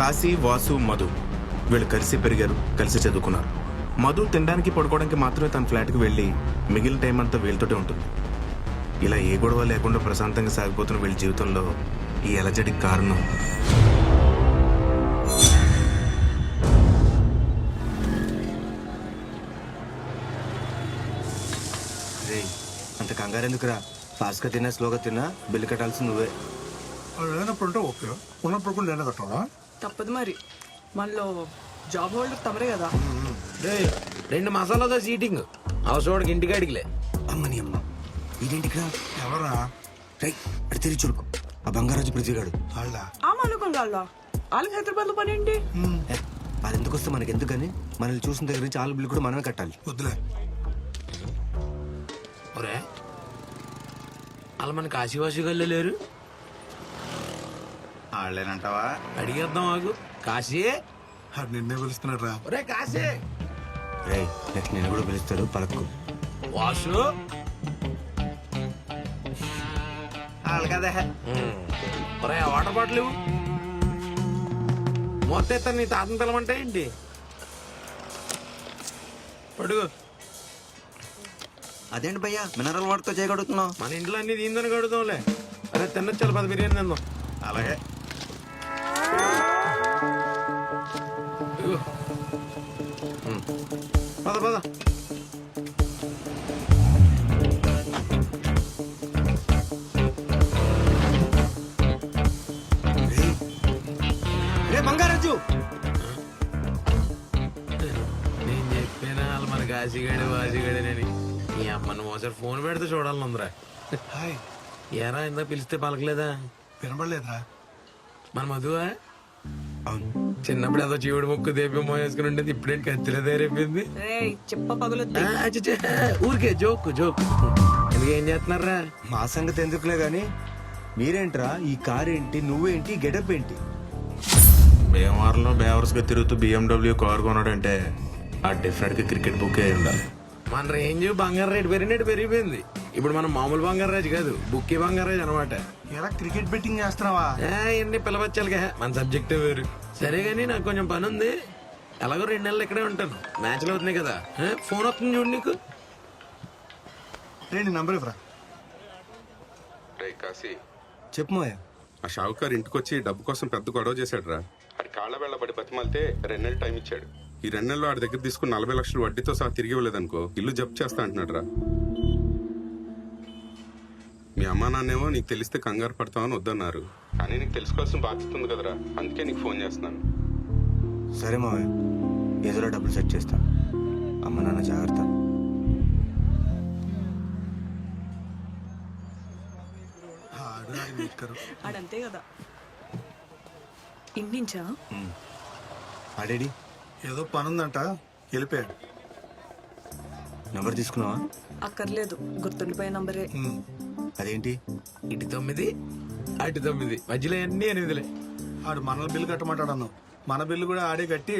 కాశీ, వాసు, మధు వీళ్ళు కలిసి పెరిగారు, కలిసి చదువుకున్నారు. మధు తినడానికి పడుకోవడానికి మాత్రమే తన ఫ్లాట్కి వెళ్ళి మిగిలిన టైం అంతా వీళ్ళతోటే ఉంటుంది. ఇలా ఏ గొడవ లేకుండా ప్రశాంతంగా సాగిపోతున్న వీళ్ళ జీవితంలో ఈ అలజడికి కారణం అంత కంగారు ఎందుకురా? ఫాస్ట్గా తిన్నా, స్లోగా తిన్నా, బిల్లు కట్టాల్సి నువ్వే. లేనప్పుడు అంటే ఓకే, ఉన్నప్పుడు కూడా నేను కట్టాలా? తప్పదు మరి, మనలో జాబ్ హోల్డర్ తమరే కదా. 2 మసాలాతో సీటింగ్ అవసరం ఇంటికి అడిగిలే. అమ్మని అమ్మ, ఇదేంటికిరా? ఎవరా? రై అడి తిరిగి చూడుకో, ఆ బంగారాజు పృథ్వీగాడు. వాళ్ళ ఆ మానుకం వాళ్ళ వాళ్ళకి హైదరాబాద్ లో పని ఏంటి? అది ఎందుకు వస్తే మనకి ఎందుకు కానీ, మనల్ని చూసిన దగ్గర నుంచి వాళ్ళ బిల్లు కూడా మనమే కట్టాలి. వద్దులే. ఒరే అలా మన కాశీవాసి గల్లో లేరు? వాళ్ళేనంటావా? అడిగేద్దాం ఆగు. కాశీ, అది నిన్నే పిలుస్తున్నాడు రా. ఒరే కాశీ. రై నెక్స్ట్ నేను కూడా పిలుస్తాడు, పలక్కు. వాసు వాళ్ళు కదా. ఒరే ఆ వాటర్ బాటిల్ ఇవ్వు. మొత్తం ఎత్తాను నీ తాతను పిలవంటే ఏంటి? పడుగు. అదేంటి భయ్యా మినరల్ వాటర్తో చేయగలుగుతున్నావు? మన ఇంట్లో అన్ని దీందని కడుగుతాంలే. అరే తిన్నొచ్చాలి, 10 బిర్యానీ తిందాం. అలాగే. ఇదిగో. పద పద. రే బంగారాజు, నేను చెప్పినా వాళ్ళు మన కాశీగాడే వాసిగాడేనని. ఈ అమ్మను ఒకసారి ఫోన్ పెడితే చూడాలనుందిరా. హాయ్. ఏరా ఇందా పిలిస్తే పలకలేదా? వినబడలేదురా? మన మధువా? అవును. చిన్నప్పుడు ఏదో జీవుడు ముక్కు దేపి మోసుకుని ఉండేది, ఇప్పుడేంటి కత్తిలో తయారైపోయింది. చెప్ప పగులుద్ది. ఊరికే జోక్ జోక్. ఎందుకు ఏం చేస్తున్నారా? మా సంగతి ఎందుకులే గాని, మీరేంట్రా ఈ కార్ ఏంటి, నువ్వేంటి, గెటప్ ఏంటి? భీమవరంలో బేవర్స్గా తిరుగుతూ BMW కారు కొన్నాడంటే ఆ డెఫినెట్గా క్రికెట్ బుక్ అయి ఉండాలి. మన రేంజ్ బంగారు రేటు పెరిగిపోయింది. ఇప్పుడు మనం మామూలు బంగారు రాజు కాదు, బుక్కి బంగారు రాజు అనమాట. ఎలా క్రికెట్ బెట్టింగ్ చేస్తున్నావా? ఎన్ని పిలవచ్చాలిగా, మన సబ్జెక్టే వేరు. సరే గానీ నాకు కొంచెం పని ఉంది. ఎలాగో 2 నెలలు ఇక్కడే ఉంటాను. మ్యాచ్లు అవుతున్నాయి కదా. ఫోన్ వస్తుంది చూడు నీకు. నీ నంబర్ ఇవ్వరా. రే కాశీ, చెప్పు మాయా. ఆ షావుకారు ఇంటికొచ్చి డబ్బు కోసం పెద్ద గొడవ చేశాడు రా. ఆడి కాళ్ళ వెళ్ళబడి బతిమాలితే 2 నెలలు టైం ఇచ్చాడు. ఈ 2 నెలల్లో ఆడి దగ్గర తీసుకుని 40 లక్షలు వడ్డీతో సహా తిరిగి ఇవ్వలేదనుకో, ఇల్లు జప్తు చేస్తా అంటున్నాడు రా. మీ అమ్మా నాన్నేమో నీకు తెలిస్తే కంగారు పడతామని వద్దన్నారు, కానీ నీకు తెలుసుకోవాల్సిన బాధ్యత ఉంది కదరా, అందుకే నీకు ఫోన్ చేస్తున్నాను. సరే మావయ్య, ఏదోలా డబ్బులు సెట్ చేస్తా. అమ్మ నాన్న జాగ్రత్త. ఆడంతే కదా. ఇంటించా ఆడేడి? ఏదో పని ఉందంట, వెళ్ళిపోయాడు. నెంబర్ తీసుకున్నావా? అక్కర్లేదు, గుర్తుండిపోయే నంబరే. అదేంటి? ఇటు 9 అటు 9 మధ్యలో అన్ని 8లే. ఆడు మన బిల్లు కట్టమంటాడు అన్నావు. మన బిల్లు కూడా ఆడే కట్టి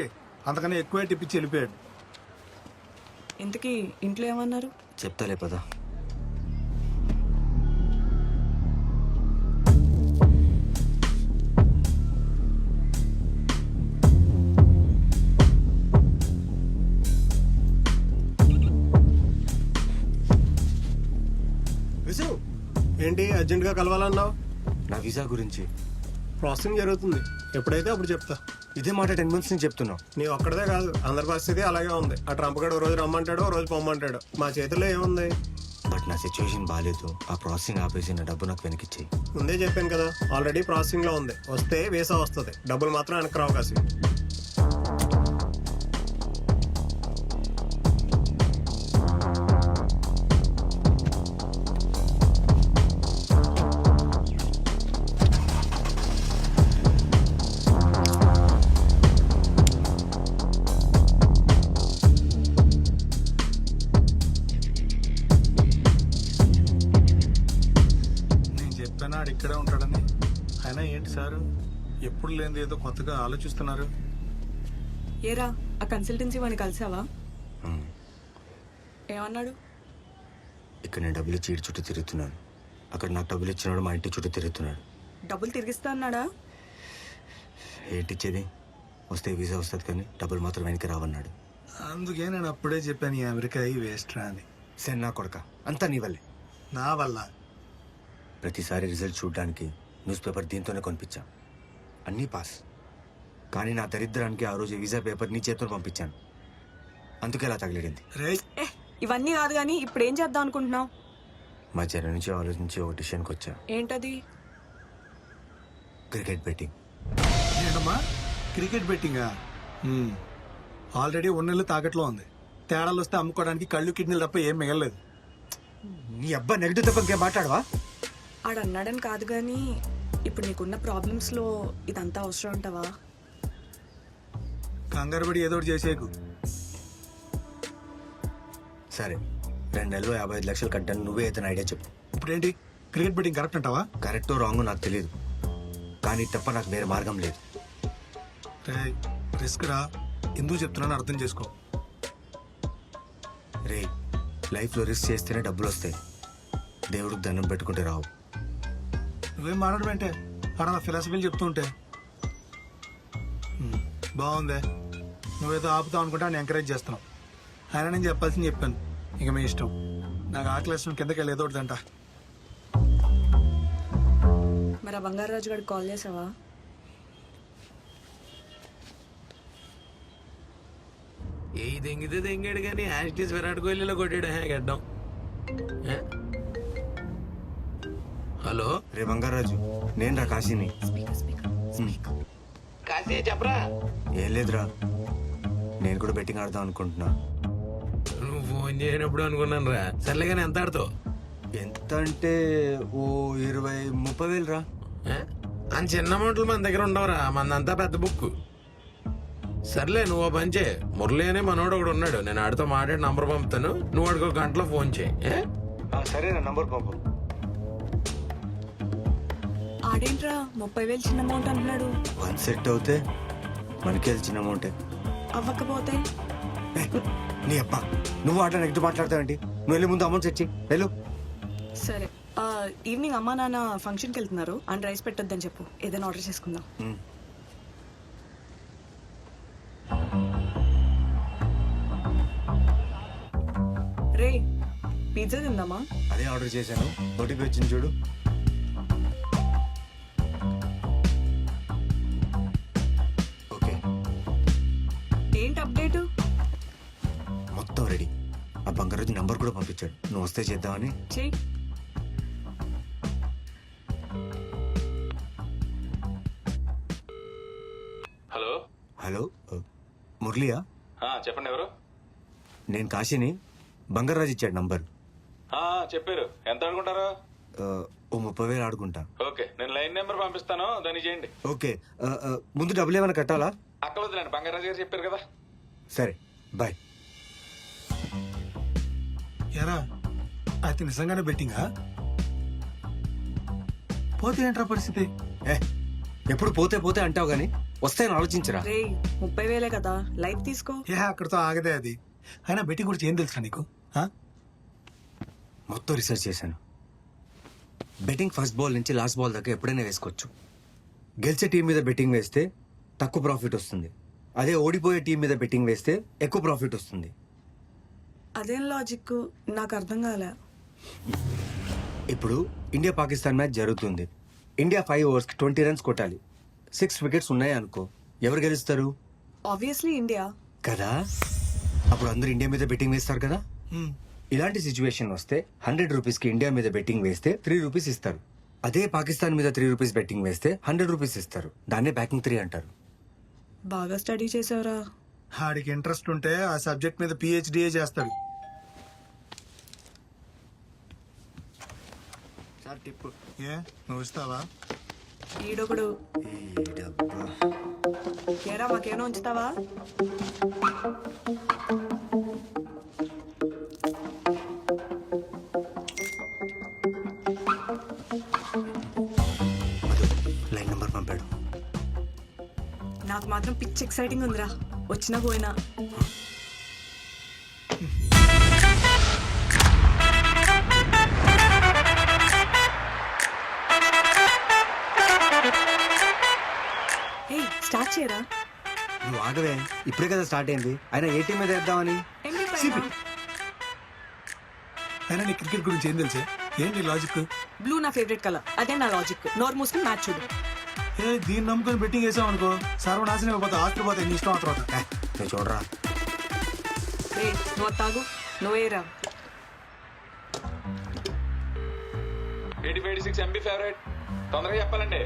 అంతకన్నా ఎక్కువే టిప్పించి వెళ్ళిపోయాడు. ఇంతకీ ఇంట్లో ఏమన్నారు? చెప్తాలే పదా. ఏంటి అర్జెంట్ గా కలవాలన్నావు? నా వీసా గురించి ప్రాసెసింగ్ జరుగుతుంది, ఎప్పుడైతే అప్పుడు చెప్తా. ఇదే మాట 10 months నుంచి చెప్తున్నావు. నీ ఒక్కడదే కాదు, అందరి పరిస్థితి అలాగే ఉంది. ఆ ట్రంప్ గడు రోజు రమ్మంటాడు, రోజు పొమ్మంటాడు. మా చేతిలో ఏముంది? బట్ నా సిచ్యువేషన్ బాగాలేదు. ఆ ప్రాసెసింగ్ ఆపేసి నా డబ్బు నాకు వెనకిచ్చేయి. ముందే చెప్పాను కదా, ఆల్రెడీ ప్రాసెసింగ్ లో ఉంది. వస్తే వీసా వస్తుంది, డబ్బులు మాత్రం వెనక్కి రావు. కాసి ఇక్కడే ఉంటాడని. అయినా ఏంటి సార్, ఎప్పుడు లేనిది ఏదో కొత్తగా ఆలోచిస్తున్నారు. ఏరా, ఆ కన్సల్టెన్సీ వాడిని కలిసావా? ఏమన్నాడు? ఇక్కడ నేను డబ్బులు ఇచ్చి ఈడి చుట్టూ తిరుగుతున్నాను, అక్కడ నాకు డబ్బులు ఇచ్చినాడు మా ఇంటి చుట్టూ తిరుగుతున్నాడు. డబ్బులు తిరిగిస్తా అన్నాడా? ఏంటిచ్చేది? వస్తే వీసా వస్తుంది కానీ డబ్బులు మాత్రం వెనక్కి రావన్నాడు. అందుకే నేను అప్పుడే చెప్పాను ఈ అమెరికా ఈ వేస్ట్ రా అని. సరే నా కొడక, అంతా నీ వల్లే. నా వల్ల ప్రతిసారి రిజల్ట్ చూడడానికి న్యూస్ పేపర్ దీంతోనే కొనిపించాం. అన్నీ పాస్. కానీ నా దరిద్రానికి ఆ రోజు వీసా పేపర్ నీ చేతితో పంపించాను. అందుకే ఇలా తగిలిడింది. రే ఏ ఇవన్నీ కాదు కానీ ఇప్పుడు ఏం చేద్దాం అనుకుంటున్నావు? మధ్యాహ్నం నుంచి ఆలోచించి ఒక డిసిషన్కి వచ్చా. ఏంటది? Cricket betting. ఏంటమ్మా క్రికెట్ బెట్టింగా? ఆల్రెడీ ఉన్నెళ్ళు తాకట్లో ఉంది. తేడాలు వస్తే అమ్ముకోవడానికి కళ్ళు కిడ్నీలు తప్ప ఏం మిగలలేదు. నీ అబ్బా నెగిటివ్ తప్ప ఇంకేం మాట్లాడవా? ఆడు అన్నాడని కాదు కానీ ఇప్పుడు నీకున్న ప్రాబ్లమ్స్లో ఇదంతా అవసరం ఉంటావా? కంగారు పడి ఏదో ఒకటి చేసేకు. సరే 2 నెలలు 55 లక్షలు కట్టాను. నువ్వే అయితే ఐడియా చెప్పు. ఇప్పుడేంటి క్రికెట్ బెట్టింగ్ కరెక్ట్ అంటావా? కరెక్టో రాంగో నాకు తెలియదు, కానీ తప్ప నాకు వేరే మార్గం లేదు. రే రిస్క్ రా. ఎందుకు చెప్తున్నాను అర్థం చేసుకో. రే లైఫ్లో రిస్క్ చేస్తేనే డబ్బులు వస్తాయి. దేవుడికి దండం పెట్టుకుంటే రావు. నువ్వేం మాట్లాడమంటే అలా ఫిలాసఫీలు చెప్తూ ఉంటే బాగుందే. నువ్వేదో ఆపుతావు అనుకుంటా నేను ఎంకరేజ్ చేస్తున్నావు. ఆయన నేను చెప్పాల్సింది చెప్పాను. ఇక మీ ఇష్టం. నాకు ఆకలేసిన కిందకి వెళ్ళి ఏదో ఒకటి తింటా. మరి ఆ బంగారాజు గారికి కాల్ చేసావా? ఏ దెంగితే దెంగాడు కానీ యాస్టీస్ విరాట్ కోహ్లీలో కొట్టాడు గడ్డం. ఏ? హలో రే బంగారాజు, నేను రా కాశీని. కాశీ చెప్పరా. ఏం లేదురా, నేను కూడా బెట్టింగ్ ఆడదాం అనుకుంటున్నా. నువ్వు ఫోన్ చేయనప్పుడు అనుకున్నాను రా. సర్లే కానీ ఎంత ఆడుతావు? ఎంత అంటే ఓ 20-30 వేలు రా. అని చిన్న అమౌంట్లు మన దగ్గర ఉండవురా, మందంతా పెద్ద బుక్. సర్లే నువ్వు ఓ పని చేయి. మురళి అనే మనోడు ఒకడు ఉన్నాడు, నేను ఆడితో మాట్లాడి నంబర్ పంపుతాను. నువ్వు వాడికి 1 గంటలో ఫోన్ చేయి. సరే నా నంబర్ పంపు. ఆడేంట్రా 30,000 చిన్న అమౌంట్ అంటున్నాడు? 1 సెట్ అవుతే మనకి చిన్న అమౌంటే. అవ్వకపోతే? నీ అబ్బా, నువ్వు ఆట నెగిటివ్ మాట్లాడతావేంటి? నువ్వు వెళ్ళి ముందు అమౌంట్ తెచ్చి వెళ్ళు. సరే ఈవినింగ్ అమ్మా నాన్న ఫంక్షన్కి వెళ్తున్నారు. అండ్ రైస్ పెట్టొద్దని చెప్పు, ఏదైనా ఆర్డర్ చేసుకుందాం. రే పిజ్జా తిందామా? అదే ఆర్డర్ చేశాను. ఓటీపీ వచ్చింది చూడు. ఓకే, ఏంటి అప్డేట్? మొత్తం రెడీ. ఆ బంగారాజు నంబర్ కూడా పంపించాడు. నువ్వు వస్తే చేద్దామని. చెయ్యి. హలో హలో, మురళియా? చెప్పండి ఎవరు? నేను కాశీని. బంగారాజు ఇచ్చాడు నంబర్. చెప్పారు. ఎంత అనుకుంటారు? ఓ 30 వేలు ఆడుకుంటా. ఓకే, నేను లైన్ నెంబర్ పంపిస్తాను, దాన్ని చేయండి. ఓకే, ముందు డబ్బులు ఏమైనా కట్టాలా? అక్కవద్దులేండి, బంగారాజు గారు చెప్పారు కదా. సరే బాయ్. ఎరా అయితే నిజంగానే బెట్టింగా? పోతే ఏంట్రా పరిస్థితి? ఎప్పుడు పోతే పోతే అంటావు గానీ వస్తాయని ఆలోచించరా. రే 30,000 కదా, లైట్ తీసుకో. అక్కడితో ఆగదే అది. అయినా బెట్టింగ్ గురించి ఏం తెలుసా నీకు? మొత్తం రీసెర్చ్ చేశాను. బెట్టింగ్ ఫస్ట్ బాల్ నుంచి లాస్ట్ బాల్ దాకా ఎప్పుడైనా వేసుకోవచ్చు. గెలిచే టీం మీద బెట్టింగ్ వేస్తే తక్కువ ప్రాఫిట్ వస్తుంది. అదే ఓడిపోయే టీం మీద బెట్టింగ్ వేస్తే ఎక్కువ ప్రాఫిట్ వస్తుంది. అదేం లాజిక్ నాకు అర్థం కాలే. ఇప్పుడు ఇండియా పాకిస్తాన్ మ్యాచ్ జరుగుతుంది. ఇండియా 5 ఓవర్స్కి 20 రన్స్ కొట్టాలి. 6 వికెట్స్ ఉన్నాయి అనుకో, ఎవరు గెలుస్తారు? ఆబ్వియస్లీ ఇండియా కదా. అప్పుడు అందరూ ఇండియా మీద బెట్టింగ్ వేస్తారు కదా. ఇలాంటి సిచ్యువేషన్ వస్తే 100 రూపీస్కి ఇండియా మీద బెట్టింగ్ వేస్తే 3 రూపీస్ ఇస్తారు. అదే పాకిస్తాన్ మీద 3 రూపీస్ బెట్టింగ్ వేస్తే 100 రూపీస్ ఇస్తారు. దాన్నే బ్యాకింగ్ 3 అంటారు. బాగా స్టడీ చేసావురా. ఆడికి ఇంట్రెస్ట్ ఉంటే ఆ సబ్జెక్ట్ మీద PhD చేస్తాడు. టిప్ ఏ నువ్వు ఇస్తావా? ఈడొకడు. ఏరా మాకేమో ఉంచుతావా? లైన్ నంబర్ పంపాడు. నాకు మాత్రం పిచ్ ఎక్సైటింగ్ ఉందిరా, వచ్చినా పోయినా. స్టార్ట్ చేయరా నువ్వు ఆగవే, ఇప్పుడే కదా స్టార్ట్ అయింది. అయినా ఏ టీం మీద వేద్దామని. అయినా నీ క్రికెట్ గురించి ఏం తెలుసే? ఏంటి లాజిక్? బ్లూ నా ఫేవరెట్ కలర్, అదే నా లాజిక్. నోర్ మూసుకుని మ్యాచ్ చూడు. దీన్ని నమ్ముకొని బెట్టింగ్ వేసాం అనుకో, సర్వనాశనం అయిపోతా. ఆస్ట్రో పోతే నీ ఇష్టం. ఆ తర్వాత నువ్వు చూడరా. నువ్వు తాగు, నువ్వేరా. 8586 MB ఫేవరెట్. తొందరగా చెప్పాలండి.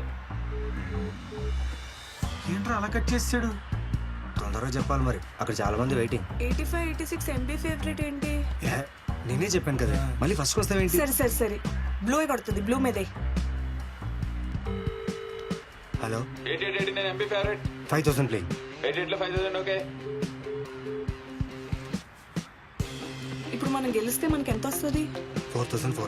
ఏంట్రా అలా కట్ చేసాడు? తొందరగా చెప్పాలి మరి, అక్కడ చాలా మంది వెయిటింగ్. 8586 MB ఫేవరెట్ ఏంటి? నేనే చెప్పాను కదా, మళ్ళీ ఫస్ట్ వస్తావేంటి? సరే సరే సరే, బ్లూ కొడుతుంది. బ్లూ మీదే. Hello, 8889 MB favourite. 5000 ప్లే. 88 లో 5000 ఓకే. ఇప్పుడు మనం గెలిస్తే మనకి ఎంత వస్తుంది? 4400.